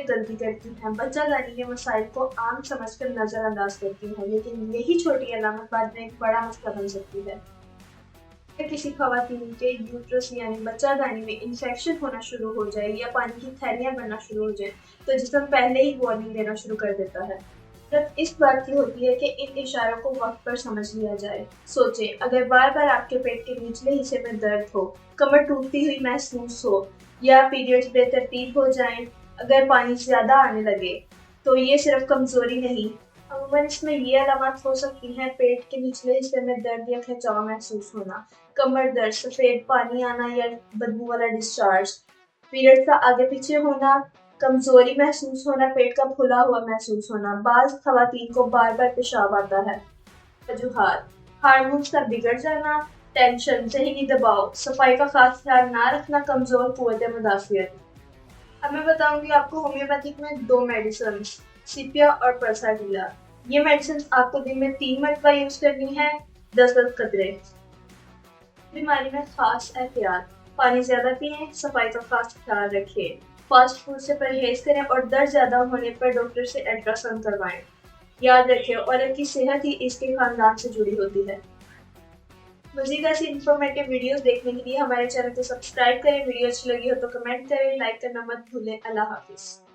एक गलती करती हैं, बच्चादानी के मसाइल को आम समझकर नज़रअंदाज करती हैं, लेकिन यही छोटी अलामत बाद में एक बड़ा मसला बन सकती है। अगर किसी खवातीन के यूट्रस यानी बच्चादानी में इन्फेक्शन होना शुरू हो जाए या पानी की थैलियाँ बनना शुरू हो जाए, तो जिस्म पहले ही वार्निंग देना शुरू कर देता है। ज़रूरत इस बात की होती है कि इन इशारों को वक्त पर समझ लिया जाए। सोचें, अगर बार-बार आपके पेट के निचले हिस्से में दर्द हो, कमर टूटती हुई महसूस हो या पीरियड्स बेतरतीब हो जाएं, अगर पानी ज़्यादा आने लगे, तो ये सिर्फ कमज़ोरी नहीं, अमूमन इसमें ये अलामत हो सकती हैं: पेट के निचले हिस्से में दर्द या खिंचाव महसूस होना, कमर दर्द, सफ़ेद पानी आना या बदबू वाला डिस्चार्ज, पीरियड्स का आगे पीछे होना, कमज़ोरी महसूस होना, पेट का फूला हुआ महसूस होना। बाज़ ख़वातीन को बार-बार पेशाब आता है। वजूहात: हार्मोन्स का बिगड़ जाना, टेंशन, ज़हनी दबाव, सफाई का खास ख्याल ना रखना, कमज़ोर क़ुव्वत मुदाफ़ियत। अब मैं बताऊंगी आपको होम्योपैथिक में 2 मेडिसिन, सीपिया और परसाडीला। ये मेडिसिन आपको दिन में 3 मरतबा यूज़ करनी है, 10-10 कतरे। बीमारी में खास एहतियात: पानी ज़्यादा पिएं, सफाई का खास ख्याल रखें, फास्ट फूड से परहेज करें और दर्द ज़्यादा होने पर डॉक्टर से अल्ट्रासाउंड करवाएं। याद रखें, औरत की सेहत ही इसके खानदान से जुड़ी होती है। मज़ीद ऐसी इन्फॉर्मेटिव वीडियोस देखने के लिए हमारे चैनल को सब्सक्राइब करें। वीडियो अच्छी लगी हो तो कमेंट करें, लाइक करना मत भूलें। अल्लाह हाफिज़।